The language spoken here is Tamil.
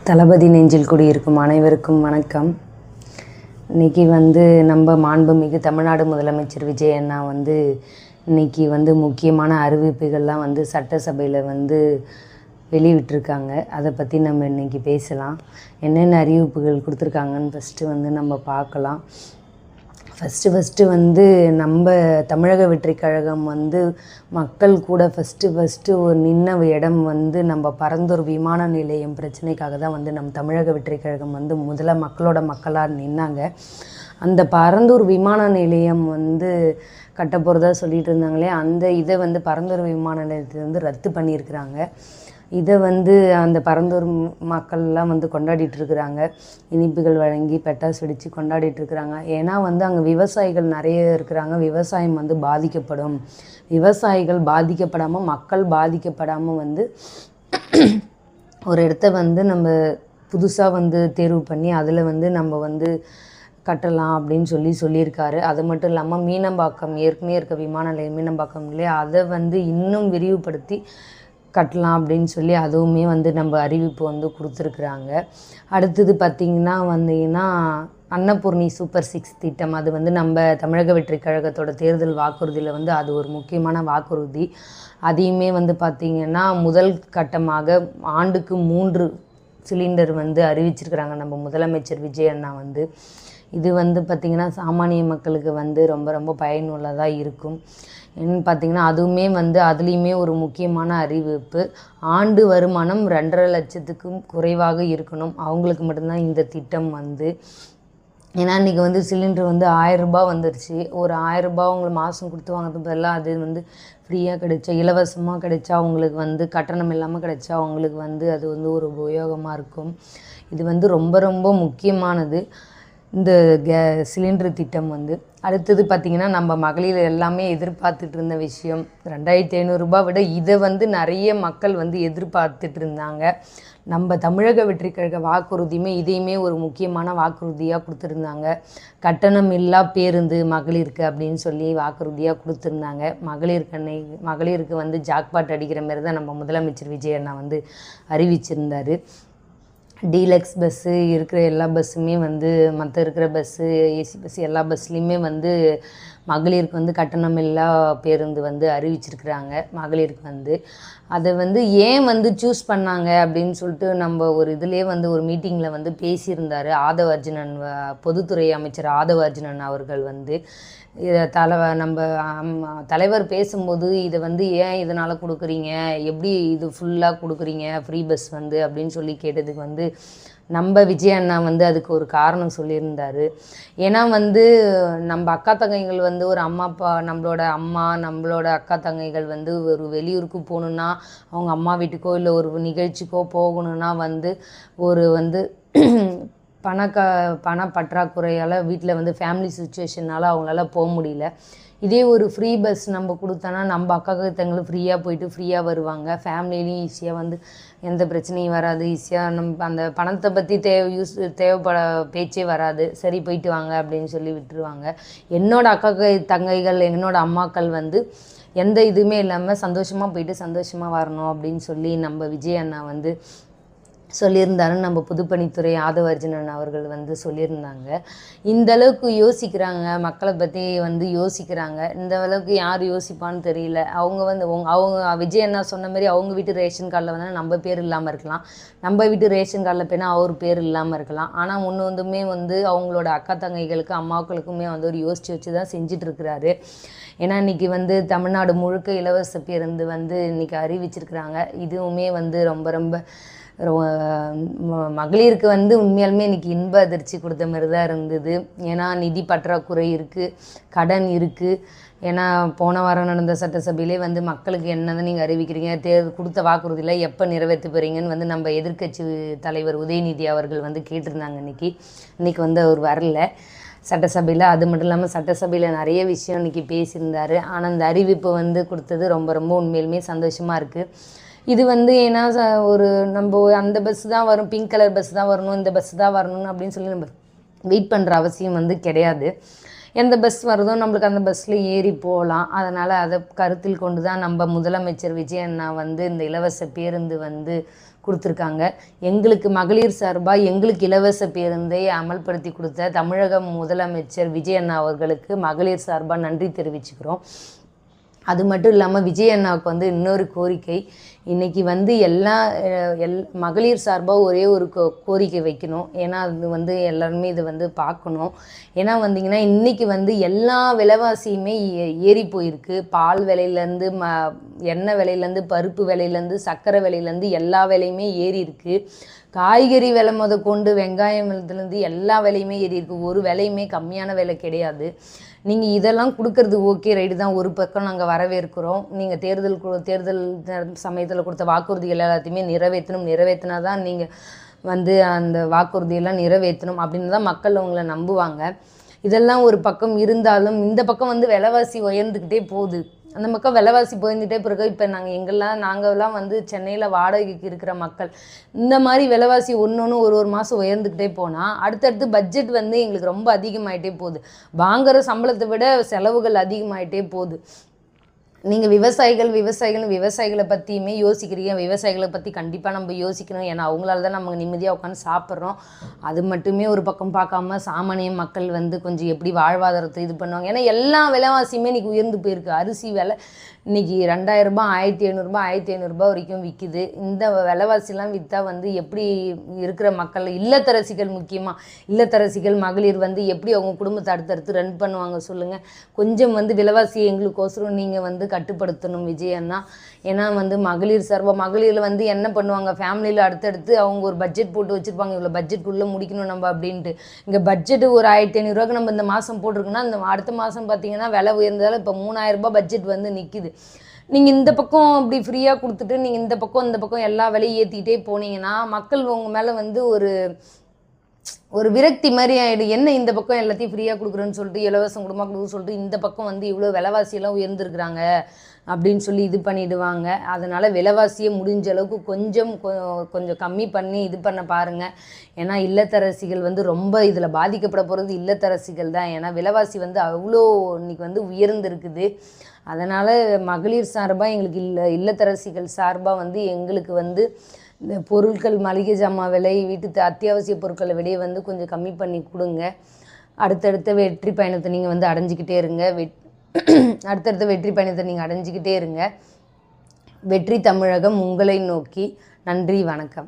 தளபதி நெஞ்சில் குடியிருக்கும் அனைவருக்கும் வணக்கம். இன்றைக்கி நம்ம மாண்புமிகு தமிழ்நாடு முதலமைச்சர் விஜய் அண்ணா இன்றைக்கி முக்கியமான அறிவிப்புகள்லாம் சட்டசபையில் வெளியிட்டிருக்காங்க. அதை பற்றி நம்ம இன்றைக்கி பேசலாம். என்னென்ன அறிவிப்புகள் கொடுத்துருக்காங்கன்னு ஃபஸ்ட்டு நம்ம பார்க்கலாம். ஃபஸ்ட்டு நம்ம தமிழக வெற்றிக் கழகம் மக்கள் கூட ஃபஸ்ட்டு ஒரு நின்ன இடம் நம்ம பரந்தூர் விமான நிலையம் பிரச்சனைக்காக தான் நம்ம தமிழக வெற்றிக் கழகம் முதல்ல மக்களோட மக்களாக நின்னாங்க. அந்த பரந்தூர் விமான நிலையம் கட்ட போகிறதா சொல்லிட்டு இருந்தாங்களே, அந்த இதை பரந்தூர் விமான நிலையத்தை ரத்து பண்ணியிருக்கிறாங்க. இதை அந்த பரந்தூர் மக்கள்லாம் கொண்டாடிட்டுருக்குறாங்க. இனிப்புகள் வழங்கி பட்டாசு வெடித்து கொண்டாடிட்டுருக்குறாங்க. ஏன்னா அங்கே விவசாயிகள் நிறைய இருக்கிறாங்க. விவசாயம் பாதிக்கப்படும். விவசாயிகள் பாதிக்கப்படாமல், மக்கள் பாதிக்கப்படாமல் ஒரு இடத்த நம்ம புதுசாக தேர்வு பண்ணி அதில் நம்ம கட்டலாம் அப்படின்னு சொல்லியிருக்காரு. அது மட்டும் இல்லாமல் மீனம்பாக்கம் ஏற்கனவே இருக்க விமான நிலையம் மீனம்பாக்கம் இல்லையா, அதை இன்னும் விரிவுபடுத்தி கட்டலாம் அப்படின்னு அதுவுமே நம்ம அறிவிப்பு கொடுத்துருக்குறாங்க. அடுத்தது பார்த்திங்கன்னா அன்னபூர்ணி சூப்பர் 6 திட்டம். அது நம்ம தமிழக வெற்றிக் கழகத்தோட தேர்தல் வாக்குறுதியில் அது ஒரு முக்கியமான வாக்குறுதி. அதையுமே பார்த்திங்கன்னா முதல் கட்டமாக ஆண்டுக்கு 3 சிலிண்டர் அறிவிச்சிருக்கிறாங்க நம்ம முதலமைச்சர் விஜய் அண்ணா. இது பார்த்திங்கன்னா சாமானிய மக்களுக்கு ரொம்ப ரொம்ப பயனுள்ளதாக இருக்கும். என்னென்னு பார்த்திங்கன்னா அதுவுமே அதுலேயுமே ஒரு முக்கியமான அறிவிப்பு. ஆண்டு வருமானம் 2.5 லட்சத்துக்கும் குறைவாக இருக்கணும், அவங்களுக்கு மட்டும்தான் இந்த திட்டம். ஏன்னா இன்றைக்கி சிலிண்டர் 1000 ரூபாய் வந்துருச்சு. ஒரு 1000 ரூபாய் அவங்களுக்கு மாதம் கொடுத்து வாங்கிறது பதிலாக அது ஃப்ரீயாக கிடைச்சா, இலவசமாக கிடைச்சா, அவங்களுக்கு கட்டணம் இல்லாமல் கிடைச்சா அவங்களுக்கு அது ஒரு உபயோகமாக இருக்கும். இது ரொம்ப ரொம்ப முக்கியமானது இந்த சிலிண்டர் திட்டம். அடுத்தது பார்த்திங்கன்னா நம்ம மகளிர் எல்லாமே எதிர்பார்த்துட்டு இருந்த விஷயம் 2500 ரூபாய் விட இதை நிறைய மக்கள் எதிர்பார்த்துட்டு இருந்தாங்க. நம்ம தமிழக வெற்றிக் கழக வாக்குறுதியுமே இதையுமே ஒரு முக்கியமான வாக்குறுதியாக கொடுத்துருந்தாங்க. கட்டணம் இல்லா பேருந்து மகளிருக்கு அப்படின்னு சொல்லி வாக்குறுதியாக கொடுத்துருந்தாங்க. மகளிருக்கு ஜாக்பாட் அடிக்கிற மாதிரி தான் நம்ம முதலமைச்சர் விஜய் அண்ணா அறிவிச்சிருந்தார். டீலக்ஸ் பஸ்ஸு இருக்கிற எல்லா பஸ்ஸுமே மற்ற இருக்கிற பஸ்ஸு, ஏசி பஸ் எல்லா பஸ்லேயுமே மகளிருக்கு கட்டணம் இல்லா பேருந்து அறிவிச்சிருக்கிறாங்க. மகளிருக்கு அதை ஏன் சூஸ் பண்ணாங்க அப்படின்னு சொல்லிட்டு நம்ம ஒரு இதிலே ஒரு மீட்டிங்கில் பேசியிருந்தார் ஆதவ அர்ஜுனன், பொதுத்துறை அமைச்சர் ஆதவ அர்ஜுனன் அவர்கள். இதை நம்ம தலைவர் பேசும்போது இதை ஏன் இதனால் கொடுக்குறீங்க, எப்படி இது ஃபுல்லாக கொடுக்குறீங்க ஃப்ரீ பஸ் அப்படின்னு சொல்லி கேட்டதுக்கு நம்ம விஜய் அண்ணா அதுக்கு ஒரு காரணம் சொல்லியிருந்தார். ஏன்னா நம்ம அக்கா தங்கைகள் ஒரு அம்மா அப்பா, நம்மளோட அம்மா நம்மளோட அக்கா தங்கைகள் ஒரு வெளியூருக்கு போகணுன்னா, அவங்க அம்மா வீட்டுக்கோ இல்லை ஒரு நிகழ்ச்சிக்கோ போகணுன்னா ஒரு பண பற்றாக்குறையால் வீட்டில் ஃபேமிலி சுச்சுவேஷனால் அவங்களால போக முடியல. இதே ஒரு ஃப்ரீ பஸ் நம்ம கொடுத்தோன்னா நம்ம அக்கா தங்களும் ஃப்ரீயாக போயிட்டு ஃப்ரீயாக வருவாங்க. ஃபேமிலிலையும் ஈஸியாக எந்த பிரச்சனையும் வராது. ஈஸியாக நம்ம அந்த பணத்தை பற்றி தேவைப்பட பேச்சே வராது. சரி போயிட்டு வாங்க அப்படின்னு சொல்லி விட்டுருவாங்க. என்னோடய அக்கா தங்கைகள் என்னோடய அம்மாக்கள் எந்த இதுவுமே இல்லாமல் சந்தோஷமாக போயிட்டு சந்தோஷமாக வரணும் அப்படின்னு சொல்லி நம்ம விஜய் அண்ணா சொல்லியிருந்தாருன்னு நம்ம பொதுப்பணித்துறை ஆதவ அர்ஜுனன் அவர்கள் சொல்லியிருந்தாங்க. இந்த அளவுக்கு யோசிக்கிறாங்க, மக்களை பற்றி யோசிக்கிறாங்க. இந்த அளவுக்கு யார் யோசிப்பான்னு தெரியல. அவங்க விஜய் அண்ணா சொன்ன மாதிரி அவங்க வீட்டு ரேஷன் கார்டில் நம்ம பேர் இல்லாமல் இருக்கலாம், நம்ம வீட்டு ரேஷன் கார்டில் போனால் அவர் பேர் இல்லாமல் இருக்கலாம். ஆனால் முன்னுமே அவங்களோட அக்கா தங்கைகளுக்கு அம்மாக்களுக்குமே ஒரு யோசித்து வச்சு தான் செஞ்சிட்ருக்கிறாரு. ஏன்னா இன்றைக்கி தமிழ்நாடு முழுக்க இலவச பேருந்து இன்றைக்கி அறிவிச்சிருக்கிறாங்க. இதுவுமே ரொம்ப ரொம்ப மகளிருக்கு உண்மையாலுமே இன்றைக்கி இன்ப அதிர்ச்சி கொடுத்த மாதிரி தான் இருந்தது. ஏன்னா நிதி பற்றாக்குறை இருக்குது, கடன் இருக்குது. ஏன்னா போன வாரம் நடந்த சட்டசபையிலே மக்களுக்கு என்னதான் நீங்கள் அறிவிக்கிறீங்க, கொடுத்த வாக்குறுதியில் எப்போ நிறைவேற்றி போகிறீங்கன்னு நம்ம எதிர்க்கட்சி தலைவர் உதயநிதி அவர்கள் கேட்டிருந்தாங்க. இன்றைக்கி அவர் வரல சட்டசபையில். அது மட்டும் இல்லாமல் சட்டசபையில் நிறைய விஷயம் இன்றைக்கி பேசியிருந்தார். ஆனால் அந்த அறிவிப்பு கொடுத்தது ரொம்ப ரொம்ப உண்மையிலுமே சந்தோஷமாக இருக்குது. இது ஏன்னா ஒரு நம்ம அந்த பஸ் தான் வரும், பிங்க் கலர் பஸ் தான் வரணும், இந்த பஸ் தான் வரணும் அப்படின்னு சொல்லி நம்ம வெயிட் பண்ணுற அவசியம் கிடையாது. எந்த பஸ் வருதோ நம்மளுக்கு அந்த பஸ்ஸில் ஏறி போகலாம். அதனால் அதை கருத்தில் கொண்டு தான் நம்ம முதலமைச்சர் விஜய் அண்ணா இந்த இலவச பேருந்து கொடுத்துருக்காங்க. எங்களுக்கு மகளிர் சார்பாக எங்களுக்கு இலவச பேருந்தை அமல்படுத்தி கொடுத்த தமிழக முதலமைச்சர் விஜய் அண்ணா அவர்களுக்கு மகளிர் சார்பாக நன்றி தெரிவிச்சுக்கிறோம். அது மட்டும் இல்லாமல் விஜய் அண்ணாவுக்கு வந்து இன்னொரு கோரிக்கை, இன்றைக்கி வந்து மகளிர் சார்பாக ஒரே ஒரு கோரிக்கை வைக்கணும். ஏன்னா அது வந்து எல்லாருமே இதை வந்து பார்க்கணும். ஏன்னா வந்தீங்கன்னா இன்றைக்கி வந்து எல்லா விலைவாசியுமே ஏறி போயிருக்கு. பால் விலையிலேருந்து எண்ணெய் விலையிலேருந்து பருப்பு விலையிலேருந்து சர்க்கரை விலையிலேருந்து எல்லா விலையுமே ஏறி இருக்குது. காய்கறி விலை கொண்டு வெங்காயம் விலையிலேருந்து எல்லா விலையுமே ஏறி இருக்குது. ஒரு விலையுமே கம்மியான விலை கிடையாது. நீங்கள் இதெல்லாம் கொடுக்கறது ஓகே ரைட்டு தான், ஒரு பக்கம் நாங்கள் வரவேற்கிறோம். நீங்கள் தேர்தல் சமயத்தில் கொடுத்த வாக்குறுதிகள் எல்லாத்தையுமே நிறைவேற்றினா தான் நீங்கள் வந்து அந்த வாக்குறுதியெல்லாம் நிறைவேற்றணும் அப்படின்னு தான் மக்கள் உங்களை நம்புவாங்க. இதெல்லாம் ஒரு பக்கம் இருந்தாலும் இந்த பக்கம் வந்து விலைவாசி உயர்ந்துக்கிட்டே போகுது. அந்த பக்கம் விலைவாசி போயிருந்துகிட்டே பிறகு இப்போ நாங்கள்லாம் வந்து சென்னையில் வாடகைக்கு இருக்கிற மக்கள். இந்த மாதிரி விலைவாசி ஒன்று ஒரு மாதம் உயர்ந்துக்கிட்டே போனால் அடுத்தடுத்து பட்ஜெட் வந்து எங்களுக்கு ரொம்ப அதிகமாகிட்டே போகுது. வாங்குகிற சம்பளத்தை விட செலவுகள் அதிகமாகிட்டே போகுது. நீங்கள் விவசாயிகளை பற்றியுமே யோசிக்கிறீங்க. விவசாயிகளை பற்றி கண்டிப்பாக நம்ம யோசிக்கணும். ஏன்னா அவங்களால தான் நம்ம நிம்மதியாக உட்காந்து சாப்பிட்றோம். அது மட்டுமே ஒரு பக்கம் பார்க்காம சாமானிய மக்கள் வந்து கொஞ்சம் எப்படி வாழ்வாதாரத்தை இது பண்ணுவாங்க. ஏன்னா எல்லா விலைவாசியுமே இன்றைக்கி உயர்ந்து போயிருக்கு. அரிசி விலை இன்றைக்கி 2000 ரூபாய் 1500 ரூபாய் வரைக்கும் விற்கிது. இந்த விலைவாசிலாம் விற்றா வந்து எப்படி இருக்கிற மக்கள் இல்லத்தரசிகள், முக்கியமாக இல்லத்தரசிகள் மகளிர் வந்து எப்படி அவங்க குடும்பத்தை அடுத்தடுத்து ரன் பண்ணுவாங்க சொல்லுங்கள். கொஞ்சம் வந்து விலைவாசி எங்களுக்கோசரம் நீங்கள் வந்து கட்டுப்படுத்தணும் விஜய் அண்ணா. ஏன்னா வந்து மகளிரில் வந்து என்ன பண்ணுவாங்க, ஃபேமிலியில் அடுத்தடுத்து அவங்க ஒரு பட்ஜெட் போட்டு வச்சுருப்பாங்க, இவ்வளோ பட்ஜெட்டுக்குள்ளே முடிக்கணும் நம்ம அப்படின்ட்டு. இங்கே பட்ஜெட்டு ஒரு 1500 நம்ம இந்த மாதம் போட்டிருக்கோன்னா இந்த அடுத்த மாதம் பார்த்திங்கன்னா விலை உயர்ந்ததால் இப்போ 3000 ரூபாய் பட்ஜெட் வந்து நிற்கிது. நீங்கள் இந்த பக்கம் இப்படி ஃப்ரீயாக கொடுத்துட்டு நீங்கள் இந்த பக்கம் எல்லா விலையும் ஏற்றிக்கிட்டே போனீங்கன்னா மக்கள் உங்கள் மேலே வந்து ஒரு விரக்தி மாதிரி ஆகிடும். என்ன இந்த பக்கம் எல்லாத்தையும் ஃப்ரீயாக கொடுக்குறேன்னு சொல்லிட்டு இலவசம் கொடுக்குன்னு சொல்லிட்டு இந்த பக்கம் வந்து இவ்வளோ விலைவாசியெல்லாம் உயர்ந்துருக்குறாங்க அப்படின்னு சொல்லி இது பண்ணிவிடுவாங்க. அதனால் விலைவாசியை முடிஞ்ச அளவுக்கு கொஞ்சம் கம்மி பண்ணி இது பண்ண பாருங்கள். ஏன்னா இல்லத்தரசிகள் வந்து ரொம்ப இதில் பாதிக்கப்பட போகிறது இல்லத்தரசிகள் தான். ஏன்னா விலைவாசி வந்து அவ்வளோ இன்றைக்கி வந்து உயர்ந்துருக்குது. அதனால் மகளிர் சார்பாக எங்களுக்கு இல்லத்தரசிகள் சார்பாக வந்து எங்களுக்கு வந்து இந்த பொருட்கள் மளிகை ஜாமான் விலை வீட்டு அத்தியாவசிய பொருட்களை விலையை வந்து கொஞ்சம் கம்மி பண்ணி கொடுங்க. அடுத்தடுத்த வெற்றி பயணத்தை நீங்கள் வந்து அடைஞ்சிக்கிட்டே இருங்க. வெற்றி தமிழகம் உங்களை நோக்கி. நன்றி, வணக்கம்.